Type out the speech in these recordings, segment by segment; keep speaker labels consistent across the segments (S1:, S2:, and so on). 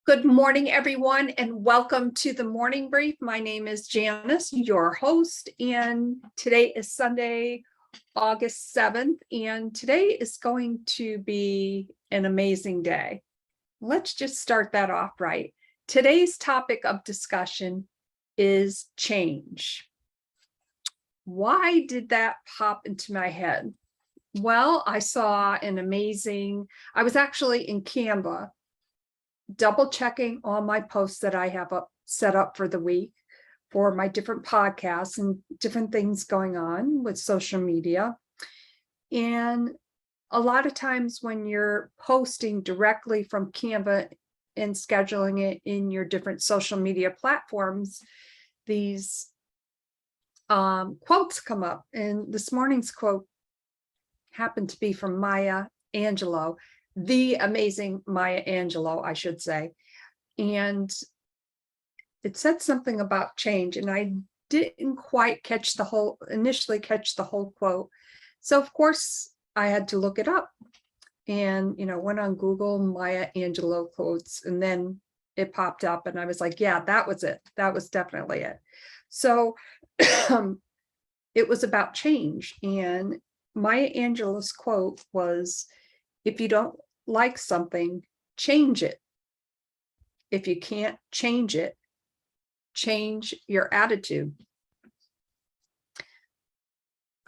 S1: Good morning, everyone, and welcome to the morning brief. My name is Janis, your host, and today is Sunday, August 7th, and today is going to be an amazing day. Let's just start that off right. Today's topic of discussion is change. Why did that pop into my head? Well, I was actually in Canva double checking all my posts that I have set up for the week for my different podcasts and different things going on with social media. And a lot of times when you're posting directly from Canva and scheduling it in your different social media platforms, these quotes come up. And this morning's quote happened to be from Maya Angelou, the amazing Maya Angelou, I should say. And it said something about change, and I didn't quite initially catch the whole quote. So of course I had to look it up and, went on Google Maya Angelou quotes, and then it popped up and I was like, yeah, that was it. That was definitely it. So it was about change. And Maya Angelou's quote was, if you don't like something, change it. If you can't change it, change your attitude.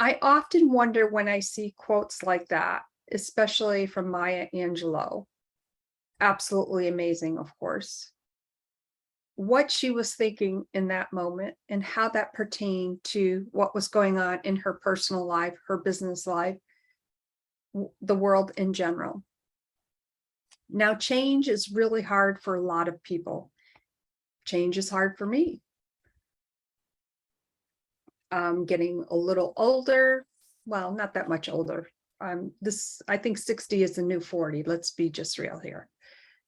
S1: I often wonder when I see quotes like that, especially from Maya Angelou. Absolutely amazing, of course. What she was thinking in that moment and how that pertained to what was going on in her personal life, her business life, the world in general. Now, change is really hard for a lot of people. Change is hard for me. I'm getting a little older. Well, not that much older. I think 60 is the new 40. Let's be just real here.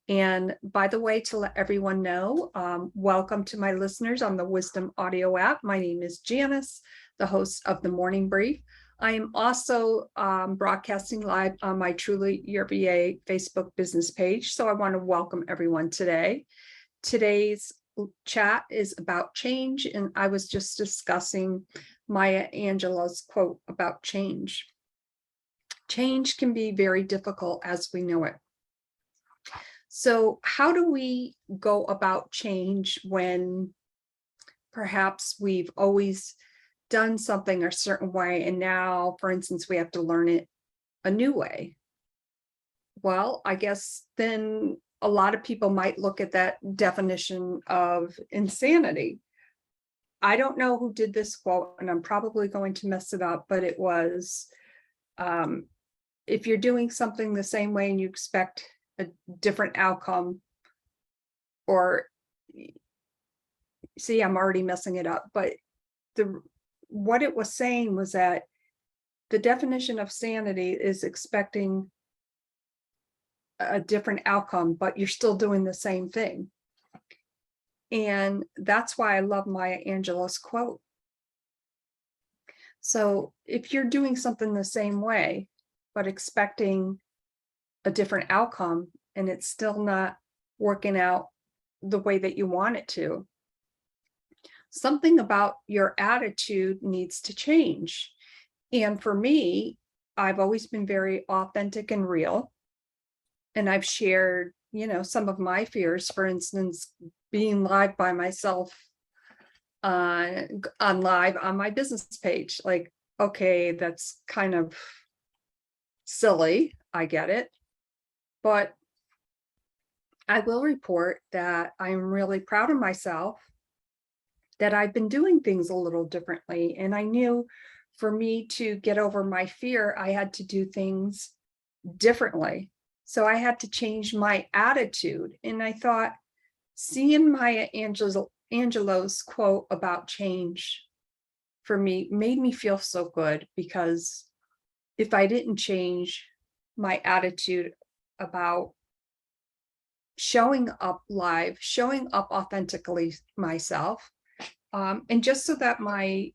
S1: And by the way, to let everyone know, welcome to my listeners on the Wisdom Audio app. My name is Janis, the host of the Morning Brief. I am also broadcasting live on my TrulyYourVA Facebook business page. So I want to welcome everyone today. Today's chat is about change, and I was just discussing Maya Angelou's quote about change. Change can be very difficult as we know it. So how do we go about change when perhaps we've always done something a certain way, and now, for instance, we have to learn it a new way? Well, I guess then a lot of people might look at that definition of insanity. I don't know who did this quote, and I'm probably going to mess it up, but it was, if you're doing something the same way and you expect a different outcome, or see, I'm already messing it up, but what it was saying was that the definition of sanity is expecting a different outcome, but you're still doing the same thing. And that's why I love Maya Angelou's quote. So if you're doing something the same way, but expecting a different outcome, and it's still not working out the way that you want it to, something about your attitude needs to change. And for me, I've always been very authentic and real. And I've shared, some of my fears, for instance, being live by myself on live on my business page. Like, okay, that's kind of silly. I get it. But I will report that I'm really proud of myself, that I've been doing things a little differently. And I knew for me to get over my fear, I had to do things differently. So I had to change my attitude. And I thought, seeing Maya Angelou's quote about change for me made me feel so good, because if I didn't change my attitude about showing up live, showing up authentically myself, and just so that my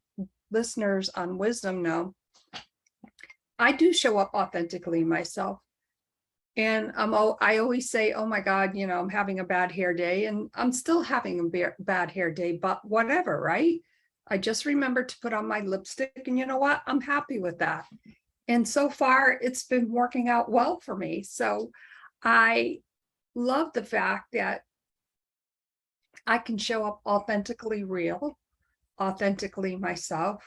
S1: listeners on Wisdom know, I do show up authentically myself. And I always say, oh my God, I'm having a bad hair day, and I'm still having a bad hair day, but whatever, right? I just remembered to put on my lipstick, and you know what? I'm happy with that. And so far, it's been working out well for me. So I love the fact that I can show up authentically real, authentically myself.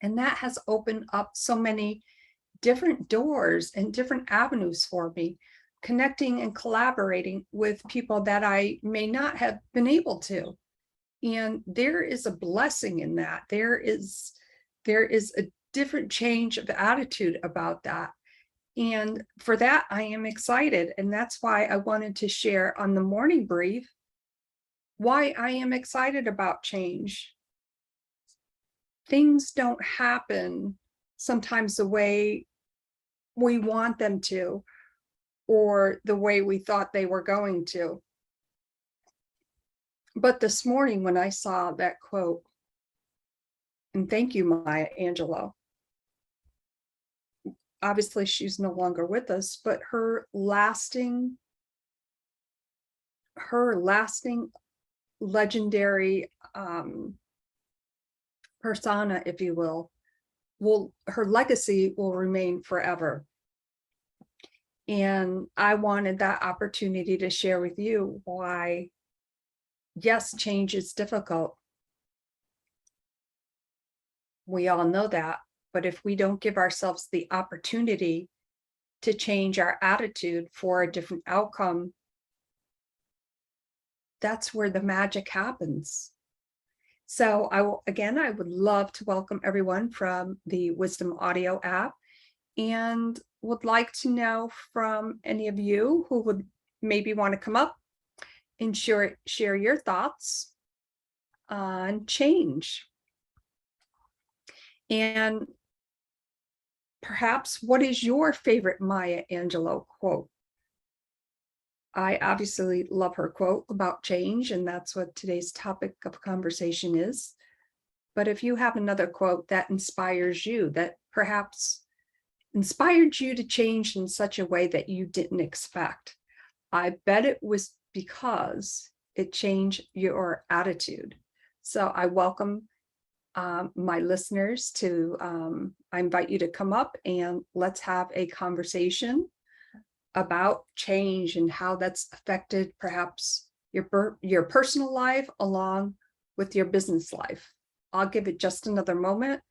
S1: And that has opened up so many different doors and different avenues for me, connecting and collaborating with people that I may not have been able to. And there is a blessing in that. There is a different change of attitude about that. And for that, I am excited. And that's why I wanted to share on the morning brief why I am excited about change. Things don't happen sometimes the way we want them to, or the way we thought they were going to. But this morning, when I saw that quote, and thank you, Maya Angelou. Obviously, she's no longer with us, but her lasting legendary persona, if you will, her legacy will remain forever. And I wanted that opportunity to share with you why, yes, change is difficult. We all know that. But if we don't give ourselves the opportunity to change our attitude for a different outcome, that's where the magic happens. So I would love to welcome everyone from the Wisdom Audio app, and would like to know from any of you who would maybe want to come up and share your thoughts on change. And perhaps, what is your favorite Maya Angelou quote? I obviously love her quote about change, and that's what today's topic of conversation is. But if you have another quote that inspires you, that perhaps inspired you to change in such a way that you didn't expect, I bet it was because it changed your attitude. So I welcome my listeners to, I invite you to come up and let's have a conversation about change and how that's affected perhaps your personal life along with your business life. I'll give it just another moment.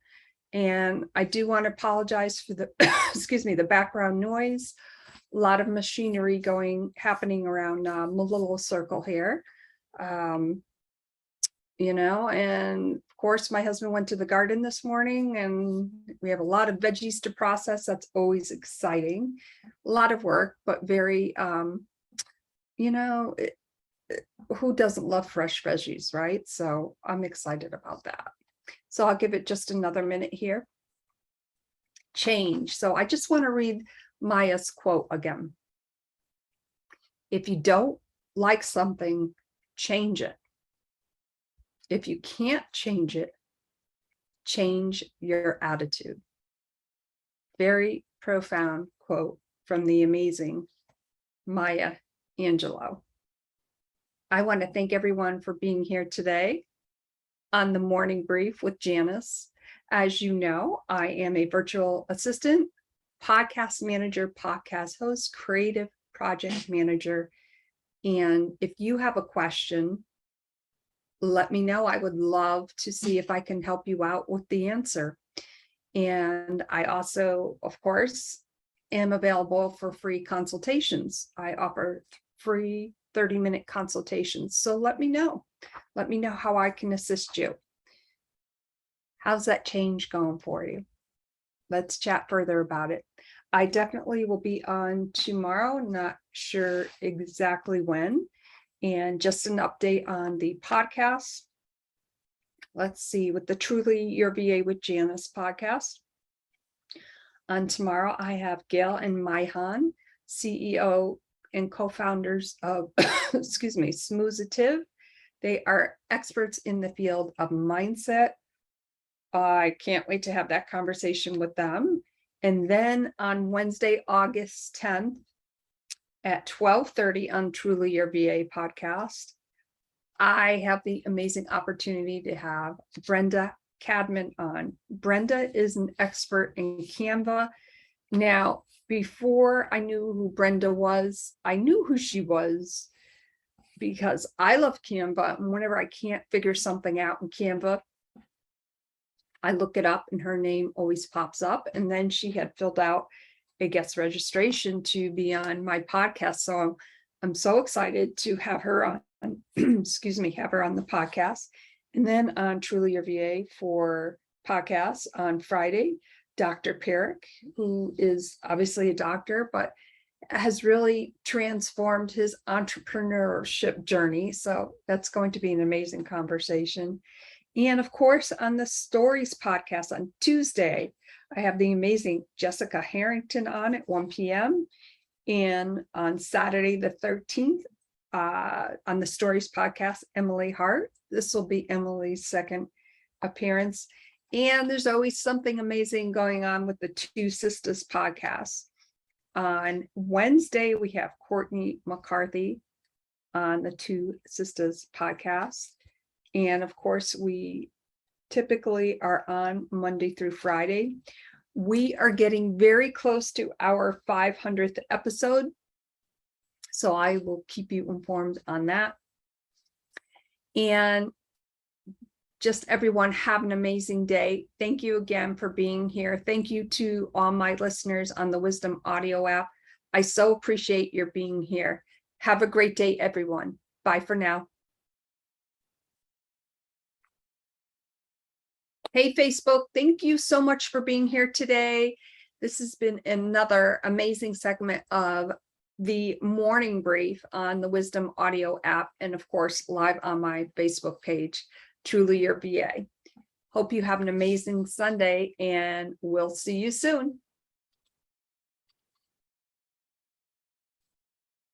S1: And I do want to apologize for the, excuse me, the background noise. A lot of machinery happening around my little circle here. And of course, my husband went to the garden this morning, and we have a lot of veggies to process. That's always exciting. A lot of work, but very, who doesn't love fresh veggies, right? So I'm excited about that. So I'll give it just another minute here. Change. So I just want to read Maya's quote again. If you don't like something, change it. If you can't change it, change your attitude. Very profound quote from the amazing Maya Angelou. I want to thank everyone for being here today on the Morning Brief with Janis. As you know, I am a virtual assistant, podcast manager, podcast host, creative project manager. And if you have a question, let me know. I would love to see if I can help you out with the answer. And I also, of course, am available for free consultations. I offer free 30-minute consultations. So let me know. Let me know how I can assist you. How's that change going for you? Let's chat further about it. I definitely will be on tomorrow, not sure exactly when. And just an update on the podcast. Let's see, with the Truly Your VA with Janis podcast. On tomorrow, I have Gail and Maihan, CEO and co-founders of, excuse me, Smoozative. They are experts in the field of mindset. I can't wait to have that conversation with them. And then on Wednesday, August 10th at 12:30 on Truly Your VA podcast, I have the amazing opportunity to have Brenda Cadman on. Brenda is an expert in Canva. Now, before I knew who Brenda was, I knew who she was because I love Canva. And whenever I can't figure something out in Canva, I look it up and her name always pops up. And then she had filled out a guest registration to be on my podcast. So I'm so excited to have her on, excuse me, have her on the podcast. And then on Truly Your VA for podcasts on Friday, Dr. Perrick, who is obviously a doctor, but has really transformed his entrepreneurship journey. So that's going to be an amazing conversation. And of course, on the Stories podcast on Tuesday, I have the amazing Jessica Harrington on at 1 p.m. And on Saturday, the 13th, on the Stories podcast, Emily Hart. This will be Emily's second appearance. And there's always something amazing going on with the Two Sisters podcast. On Wednesday, we have Courtney McCarthy on the Two Sisters podcast. And of course, we typically are on Monday through Friday. We are getting very close to our 500th episode. So I will keep you informed on that. And just everyone have an amazing day. Thank you again for being here. Thank you to all my listeners on the Wisdom Audio app. I so appreciate your being here. Have a great day, everyone. Bye for now. Hey, Facebook, thank you so much for being here today. This has been another amazing segment of the morning brief on the Wisdom Audio app, and of course, live on my Facebook page, Truly Your VA. Hope you have an amazing Sunday, and we'll see you soon.